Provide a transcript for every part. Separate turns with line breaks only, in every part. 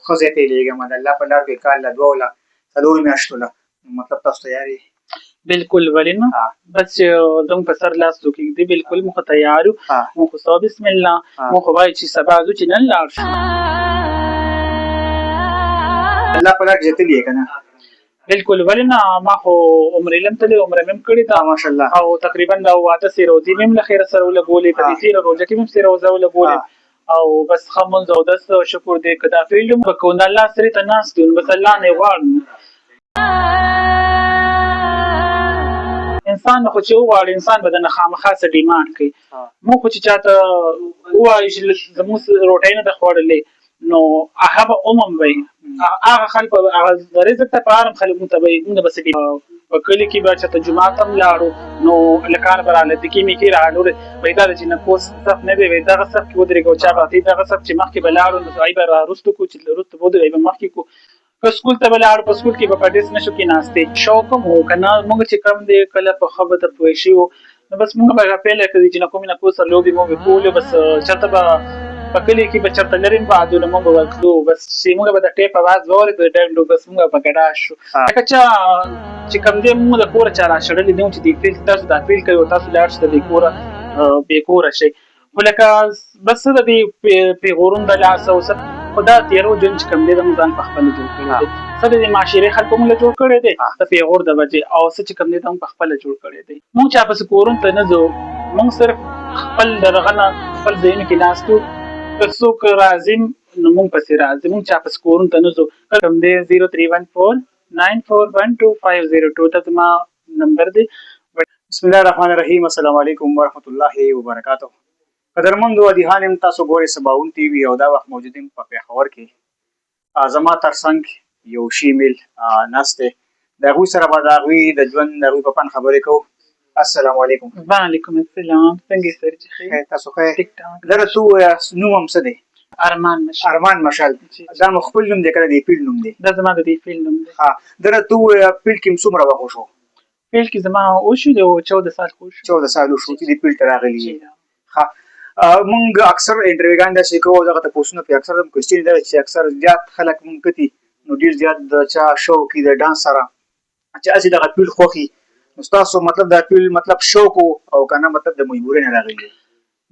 ښه ځای ته یې لېږم د الله په لار کې کال له 2 له 4 میاشتو له مطلب تاسو تیار یې؟
بالکل ولې نه بس چې زموږ په سر لاس وکېږدي بالکل موږ خو تیار یو موږ خو سو بسم الله موږ خو وایو چې سبا ځو چې نن لاړ شو
الله په لار کې تللی یې که نه؟
بالکل ولې نه ما خو عمرې لم تللی عمره مې هم کړې ده
ماشاءالله
او تقریبا دا 8 سې روزې مې هم له خیره سره ولګولې په دې تېره روژه کې مې هم سې روزه ولګولې او بس ښه مونځ اودس شکر دی که دا فیلډ هم به کوو د الله سرې ته ناست یو نو بس الله نه یې غواړو انسان خو چې وغواړي انسان به درنه خامخا څه ډیمانډ کوي موږ خو چې چاته ووایو چې زموږ روټۍ نه ده خوړلې نو هغه به عموم وي هغه خلک هغه رزق ته په هر خلک موږ ته به موږ به په کلي کې به چېرته جومات هم لاړو نو هلکان به راله دکي میکي راغلو وایي دا ده چې نفوس صف نه دی وایي دغه صف کې ودرېږه او چا به ته دغه صف چې مخکې به لاړو نو هغوی به راوروسته کړو چې وروسته به ودرېږو به مخکې کړو که سکول ته به لاړو په سکول کې به په ډیسک نشو کېناستې شوق هم و که نه موږ چې کم دی کله په ښه به ته پوه شوي وو نو بس موږ به پیله کوي چې نه کومې نه کوم سره لوبې مو به کولې بس چېرته به په کلي کې به چېرته لرې هم بعدو نه موږ به ورتلو بس چې موږ به د ټیپ اواز به واورېدو د ډنډو بس موږ به په ګډا شو لکه چا چې کوم دی موږ د کوره چا راشړلي نه وو چې دې فیل تاسو دا فیل کوي او تاسو لاړ شئ د دې کوره بې کوره شئ خو لکه بس څه د دې پیغورونو د لاسه او څه خو دا تېرو ژوند چې کوم دی د موږ ځان پخپله جوړ کړی دی څه د دې معاشرې خلکو موږ له جوړ کړی دی د پیغور د وجې او څه چې کوم دی د موږ پخپله جوړ کړی دی موږ چا پسې کورونو ته نه ځو موږ صرف خپل د دغه نه خپل ځایونو کې ناست یو که څوک راځي نو موږ پسې راځي موږ چا پسې کورونو ته نه ځو کوم دی 0314941250 دا زما نمبر دی
بسم الله الرحمن الرحیم السلام علیکم ورحمت الله وبرکاتو قدرمندو ادیحان یم تاسو ګورئ سباون ټي وي او دا وخت موجود یم په پېښور کې زما ترڅنګ یو ښه میل ناست دی د هغوی سره به د هغوی د ژوند د هغوی په فن خبرې کوو السلام علیکم
وعلیکم السلام څنګه سر چې ښه
تاسو ښه دره تو نوم هم څه دی ارمان مشال دا مو خپل نوم دی که د دې فیلډ نوم دی
دا زما د دې فیلډ نوم دی
دره تو فیلډ کې څومره وخت وشو
فیلډ کې زما وشو د 14 سال خو
14 سال وشو چې دې فیلډ ته راغلي مونږ اکثر انټرویوګان داسې کوو دغه تپوسونه پې اکثر هم کوسچن دا چې اکثر زیات خلک مونږ کتي نو ډېر زیات د چا شوق وي د ډانس سره چې هسې دغه فیلډ خوښ وي نو ستاسو مطلب دا فیلډ مطلب شوق او که نه مطلب د مجبورۍ نه راغلي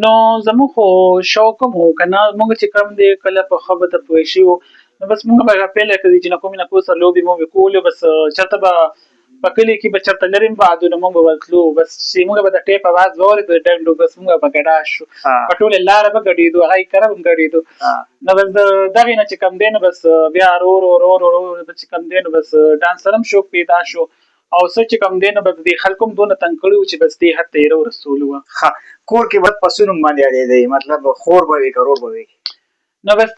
نو زموږ خو شوق هم و که نه موږ چې کوم دی کله په ښه به ته پوه شوي وو نو بس موږ به پیله کوي چې نه کومې نه کوم سره لوبې مو به کولې بس چېرته به په کلي کې به چېرته لرې هم بعدو نه موږ به ورتلو بس چې موږ به د ټیپ اواز به واورېدو د ډنډو بس موږ به په ګډا شو په ټولې لاره به ګډېدو هغه یې کره به هم ګډېدو نو بس د دغې نه چې کوم دی نو بس بیا ورو چې کوم دی نو بس ډانس سره هم شوق پیدا شو او څه چې کوم دی نو بس دې خلکو هم دونه تنګ کړي وو چې بس دې حد ته یې ورسولو
وه کور کې به په څه نوم باندې یادېدی مطلب خور به وي که ورور به وي
نو بس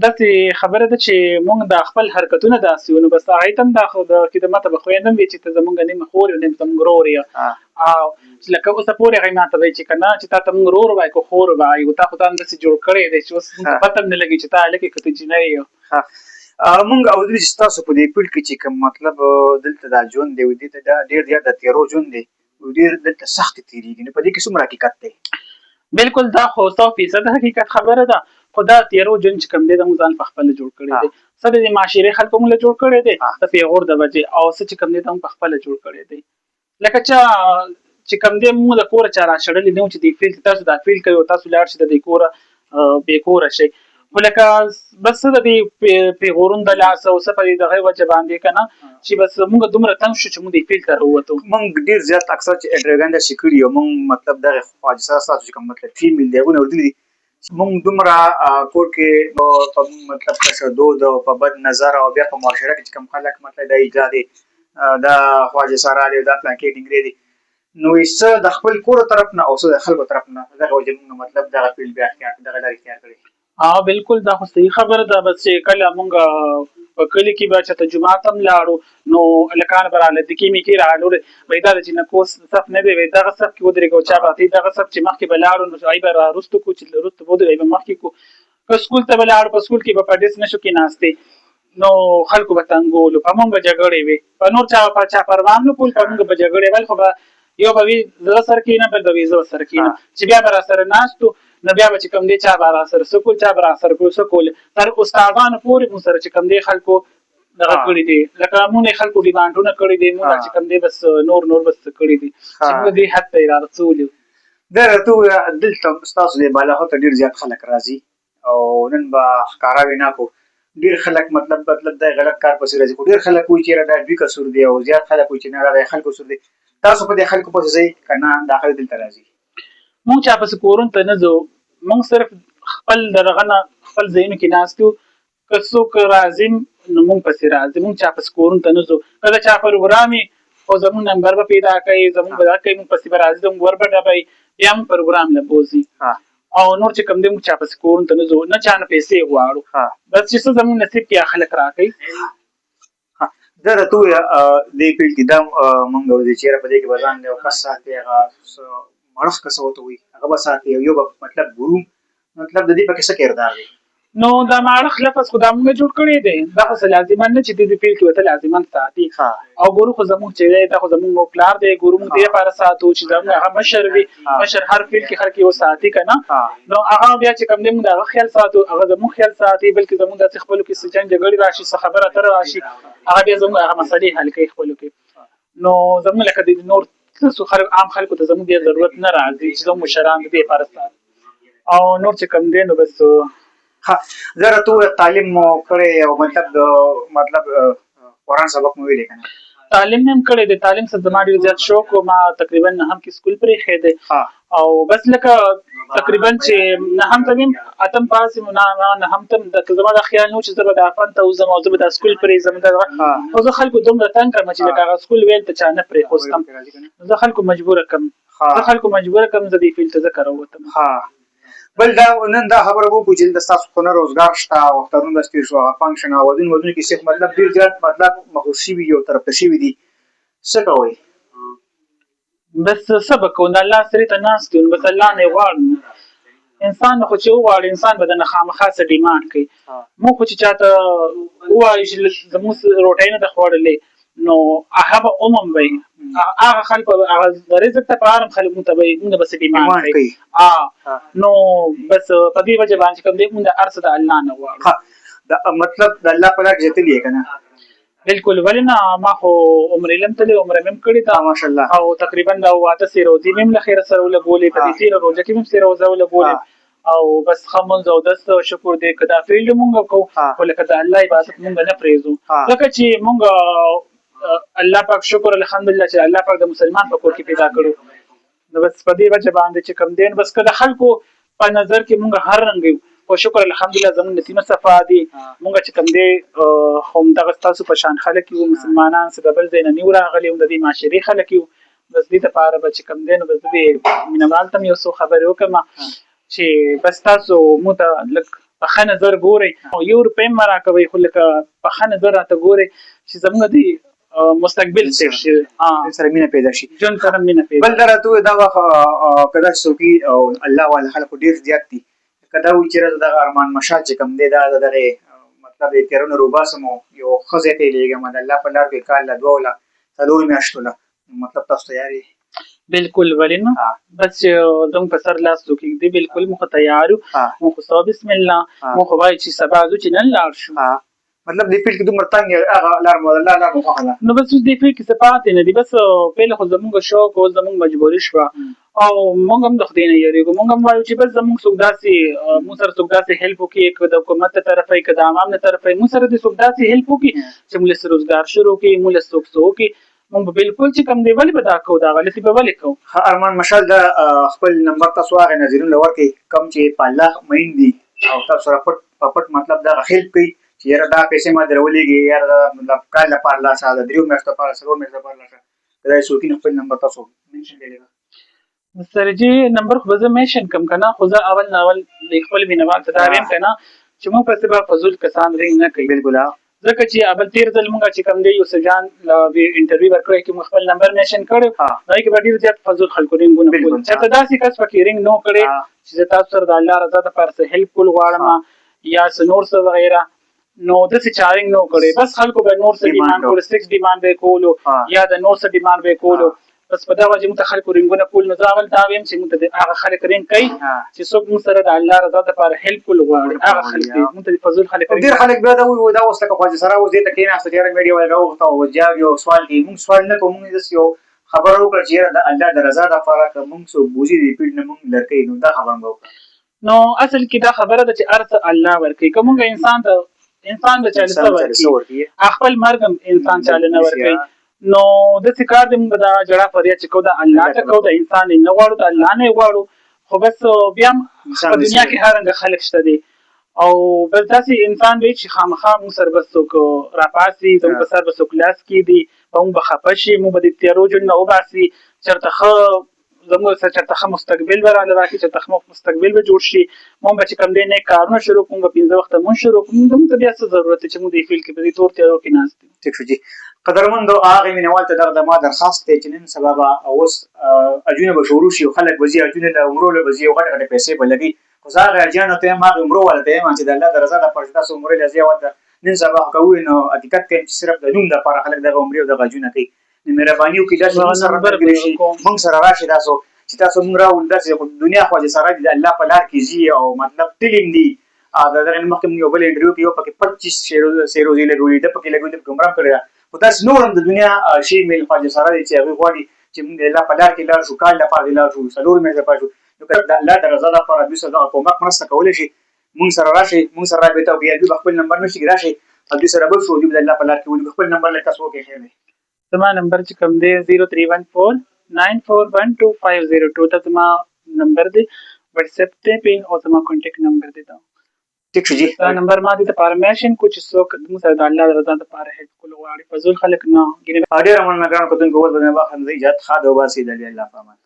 داسې خبره ده چې موږ د خپل حرکتونه داسې وو نو بس هغې ته هم دا خو د خدمته به خویندم وي چې ته زموږ نیمه خور یې نیم زموږ ورور یې او لکه اوسه پورې هغوی ماته وایي چې که نه چې تا ته موږ ورور وایو که خور وایو تا خو ځان داسې جوړ کړی دی چې اوس موږ پته هم نه لګي چې تا هلک یې که ته جینۍ یې
مونږ اورېدلي چې ستاسو په دې فیلډ کې چې کوم مطلب دلته دا ژوند دی دې ته دا ډېر زیات د تېرو ژوند دی ډېر دلته سخت تېرېږي نو په دې کې څومره حقیقت دی
بالکل دا خو 100% حقیقت خبره ده خو دا تېرو ژوند چې کوم دی د موږ ځان پخپله جوړ کړی دی څه د دې معاشرې خلکو موږ له جوړ کړی دی د پیغور د وجې او څه چې کوم دی د موږ پخپله جوړ کړی دی لکه چا چې کوم دی موږ د کوره چا راشړلي نه وو چې دې فیلډ تاسو دا فیلډ کوي او تاسو لاړ شئ د دې کوره بې کوره شئ خو لکه بس څه د دې پیغورونو د لاسه او څه په دې دغې وجه باندې که نه چې بس موږ دومره تنګ شو چې موږ دې فیلډ ته راووتو
موږ ډېر زیات اکثر چې انټرویوګان داسې کړي او موږ مطلب دغې خواجه صاحب ستاسو چې کوم مطلب فیمیل دی هغوی نه اورېدلي دي موږ دومره کور کې په مطلب تشدد او په بد نظر او بیا په معاشره کې چې کوم خلک مطلب دا ایجا دی دا خواجه سارا دی دا پلانکې ډینګرې دی نو څه د خپل کور طرف نه او څه د خلکو طرف نه دغه وجې موږ مطلب دغه فیلډ بیا اختیار دغه لار اختیار کړې
بالکل دا خو صحیح خبره ده بس چې کله موږ په کلي کې به چېرته جومات هم لاړو نو هلکان به راله دکي میکي راغلو وایي دا ده چې نکوس صف نه دی وایي دغه صف کې ودرېږه او چا به ته دغه صف چې مخکې به لاړو نو هغوی به راوروسته کړو چې وروسته به ودرېږي به مخکې کړو که سکول ته به لاړو په سکول کې به په ډیسک نشو کېناستې نو خلکو به تنګولو په موږ به جګړې وې په نور چا پروا هم نه کول په موږ به جګړې ول خو به یو به وي زه سره کېنم بل به وي زه سره کېنم چې بیا به راسره ناستو نو بیا به چې کوم دی چا به راسره څه کول چا به راسره څه کول تر استادانو پورې مونږ سره چې کوم دی خلکو دغه کړي دي لکه مونږ خلکو ډیمانډونه کړي دي مونږ چې کوم دی بس نور بس کړي دي چې موږ دې حد ته را رسولي
دا راته دلته ستاسو د بالاخره ته ډېر زیات خلک راځي او نن به ښکارا وینا کو ډېر خلک مطلب د غلط کار پسې راځي خو ډېر خلک وایي چې دا دوی قصور دی او زیات خلک وایي چې نه دا خلکو قصور دی تاسو په دې خلکو پسې ځئ که نه دا خلک دلته راځي
مونږ چا پسې کورونو ته نه ځو مونږ صرف خپل دغه نه خپل ځایونو کې ناست یو که څوک راځي نو مونږ پسې راځي مونږ چا پسې کورونو ته نه ځو که د چا پروګرام وي خو زمونږ نمبر به پیدا کوي زمونږ به دا کوي مونږ پسې به راځي زمونږ ور به ډبوي بیا مونږ پروګرام له بوځي او نور چې کوم دی مونږ چا پسې کورونو ته نه ځو نه چا نه پیسې غواړو بس چې څه زمونږ نصیب کې خلک راکوي
دا راته ووایه دې فیلډ کې دا مونږ وځي چېرې په دې کې به ځان یو کس ساتي هغه مړښت کس ورته وایي هغه به ساتي یو به مطلب ګورو مطلب د دې پکې څه کردار دی
نو دا مړښت لفظ خو دا مونږ جوړ کړی دی دا خو څه لازما نه چې دې فیلډ کې ورته لازما ساتي او ګورو خو زمونږ چې دی دا خو زمونږ پلار دی ګورو مونږ دې لپاره ساتو چې زمونږ هغه مشر وي مشر هر فیلډ کې خلک یو ساتي که نه نو هغه بیا چې کوم دی مونږ د هغه خیال ساتو هغه زمونږ خیال ساتي بلکې زمونږ داسې خپلو کې څه جنګ جګړې راشي څه خبره اتره راشي هغه بیا زمونږ هغه مسلې حل کوي خپلو کې نو زمونږ لکه د نور عام خلکو ته زمونږ ډېر ضرورت نه راځي چې زمونږ مشران د دې لپاره ساتي او نور چې کوم دی نو بس
زه راته ووایه تعلیم مو کړی او مطلب قرآن سبق مو ویلی که نه
تعلیم مې هم کړی دی تعلیم سره زما ډېر زیات شوق و ما تقریبا نهم کې سکول پرېښی دی او بس لکه تقریبا چې نهم ته مې اتم پاس یم نهم ته زما دا خیال نه و چې زه به دا فن ته وځم او زه به دا سکول پرېږدم خو زه خلکو دومره تنګ کړم چې لکه هغه سکول ویل ته چا نه پرېښوستم زه خلکو مجبوره کړم زه دې فیلډ ته ځکه راووتم
بل دا نن دا خبره وکړو چې دلته ستاسو خو نه روزګار شته او اخترونه داسې تېر شو هغه فنکشن او ودونو کې صرف مطلب ډېر زیات مطلب مخصوص شوي یو طرف ته شوي دي څه کوئ
بس څه به کوو د الله سرې ته ناست یو بس الله نه یې غواړو انسان خو چې وغواړي انسان به درنه خامخا څه ډیمانډ کوي موږ خو چې چاته ووایو چې زموږ روټۍ نه ده خوړلې نو هغه به عموم وي هغه خلکو هغه رزق ته په هر خلک مونږ ته به مونږ بس ډیمانډ کوي نو بس په دې وجه باندې کوم دی مونږ د هر څه د الله نه غواړو
مطلب د الله په لار کې تللی یې که نه
بالکل ولې نه ما خو عمرې لم تللی عمره مې هم کړې ده
ماشاءالله
او تقریبا دا 8 روزې مې هم له خیره سره ولګولې په دې 13 روزه کې مې هم 13 روزه ولګولې او بس ښه مونځ او دست شکر دی که دا فیلډ مونږ کوو خو لکه د الله عبادت مونږ نه پرېږدو ځکه چې مونږ الله پاک شکر الحمدلله چې الله پاک د مسلمان په کور کې پیدا کړو نو بس په دې وجه باندې چې کوم دین بس که د خلکو په نظر کې مونږ هر رنګ یو خو شکر الحمدلله زموږ نسیمه صفا دي مونږ چې کوم دی همدغه ستاسو په شان خلک یو مسلمانان څه د بل ځای نه نیو راغلي د دې معاشرې خلک یو بس دې دپاره به چې کوم دی نو بس د دې مینوال ته مې یو څو خبرې وکړم چې بس تاسو مونږ ته لږ په ښه نظر ګورئ او 1 روپۍ هم مه راکوئ خو لکه په ښه نظر راته ګورئ چې زموږ د مستقبل سیف شي
سره مینه پیدا شي
ژوند سره مینه پیدا
بل دا راته دا وخت که داسې څوک او الله والا خلکو ډېر زیات دي که دا وایي چې راته دغه ارمان مشال چې کوم دی دا د دغې مطلب د تېرونو روباسم او یو ښه ځای ته یې لېږم د الله په لار کې کال له 2 له 4 میاشتو له مطلب تاسو تیار یې
بالکل ولې نه بس چې زموږ په سر لاس څوک ږدي بالکل موږ خو تیار یو موږ خو سوا بسم الله موږ خو وایو چې سبا ځو چې نن لاړ شو
مطلب دې فیلډ کې دومره تنګ هغه لار مو الله لار مو خوښه ده
نو بس اوس دې فیلډ کې څه پاتې نه دي بس پهله خو زموږ شوق اوس زموږ مجبوري شوه او موږ هم د خدای نه یېرېږو موږ هم وایو چې بس زموږ څوک داسې موږ سره څوک داسې هیلپ وکړي که د حکومت له طرفه وي که د عوام له طرفه وي موږ سره دې څوک داسې هیلپ وکړي چې موږ له روزګار شروع کړي موږ له څوک څه وکړي موږ به بالکل چې کوم دی ولې به دا کوو دا غلطي به ولې کوو
ارمان مشال دا خپل نمبر تاسو هغې نظرونه له ورکړئ کوم چې په الله مین دي او تاسو سره پټ په پټ مطلب دغه هیلپ کوي چې یاره دا پیسې ما در ولېږي یاره مطلب کال لپاره لاسه د 3 میاشتو لپاره 4 میاشتو لپاره لاسه که دا څوک خپل نمبر تاسو منشن کړئ
سر جی نمبر خو زه میشن کم کنه خو زه اول ناول خپل مینوال ته دا وایم کنه چې موږ پسې به فضول کسان رینګ نه کوي
بالکل
ځکه چې اول تیر ځل مونږ چې کوم دی یوسف جان انټرویو ورکړی کې مونږ خپل نمبر میشن کړو هغې کې به ډېر زیات فضول خلکو رینګونه کول چېرته داسې کس پکې رینګ نه کړی چې زه تاسو سره د الله رضا دپاره څه هیلپ کول غواړم یا څه نور څه وغیره نو داسې چارینګ نه کړی بس خلکو به نور څه ډیمانډ کولو سیکس ډیمانډ به یې کولو یا د نور څه ډیمانډ به یې کولو بس په دا وجه موږ ته خلکو رنګونه کول نو زه اول دا وایم چې موږ ته هغه خلک رنګ کوي چې څوک موږ سره د الله رضا دپاره هیلپ کول غواړي هغه خلک دي موږ ته د فضول خلک
ډېر خلک بیا دا وایي دا اوس لکه خواجه سرا اوس دې ته کېناسته چې یاره میډیا والا راوغوښته او جواب یو سوال کوي موږ سوال نه کوو موږ داسې یو خبره وکړه چې یاره د الله د رضا دپاره که موږ څوک بوځي د پیډ نه موږ لرې نو دا خبره به وکړه
نو اصل کې دا خبره ده چې هر څه الله ورکوي که موږ انسان د چاله څه ورکوي خپل مرګ هم انسان چاله نه ورکوي نو داسې کار دی موږ دا جړه فریاد چې کوو د الله ته کوو د انسان نه غواړو د الله نه غواړو خو بس بیا هم په دنیا کې هر رنګه خلک شته دي او بس داسې انسان وي چې خامخا موږ سره به څوک راپاسي زموږ په سر به څوک لاس کېږدي په موږ به خفه شي موږ به د تیارو ژوند نه وباسي چېرته ښه زموږ سره چېرته ښه مستقبل به راله راکړي چېرته ښه مستقبل به جوړ شي موږ به چې کوم دی نیک کارونه شروع کړو موږ به 15 وخته مونځ شروع کړو موږ ته بیا څه ضرورت دی چې موږ دې فیل کې په دې تور تیارو کې ناست یو
ټیک شو جي قدرمندو هغې مینوال ته دغه د ما درخواست دی چې نن سبا به اوس اجونه به شروع شي او خلک به ځي اجونه له عمرو له به ځي او غټې غټې پیسې به لګي خو زه هغې اجیانو ته یم هغې عمرو والا ته یم چې د الله د رضا دپاره چې تاسو عمرې له ځي ورته نن سبا کوئ نو حقیقت کوي چې صرف د نوم دپاره خلک دغه عمرې او دغه اجونه کوي نو مهرباني وکړئ داسې موږ سره راشئ تاسو چې تاسو موږ راولو داسې دنیا خواجه سرا دي د الله په لار کې ځي او مطلب تلیم دي د دغه نه مخکې موږ یو بل انټرویو کې یو پکې 25 سیروزې لګولي ده پکې لګولي ده پکې عمره هم کړې ده خو داسې نور هم د دنیا شي میل خواجه سرا دي چې هغوی غواړي چې موږ د الله په لار کې لاړ شو کال لپاره دې لاړ شو څلور میاشتې لپاره شو نو که د الله د رضا لپاره دوی سره دغه کومک مرسته کولی شي موږ سره راشئ موږ سره رابطه وکړئ یا دوی به خپل نمبر نشي راشئ او دوی سره به شو دوی به د الله په لار کې ولي خپل نمبر لکه تاسو وکړئ خیر دی
زما نمبر چې کوم دی 0314941250 دا زما نمبر دی واتساپ ته پې او زما کانټیکټ نمبر دی دا
ټیک شو جي
دا نمبر ما دې دپاره مینشن کړو چې څوک موږ سره د الله د رضا دپاره هیلپ کول غواړي فضول خلک نه
ډېره مننه ګرانو کتونکو اوس به د مباح حمزه ایجاد ښه ده وباسئ د الله په امان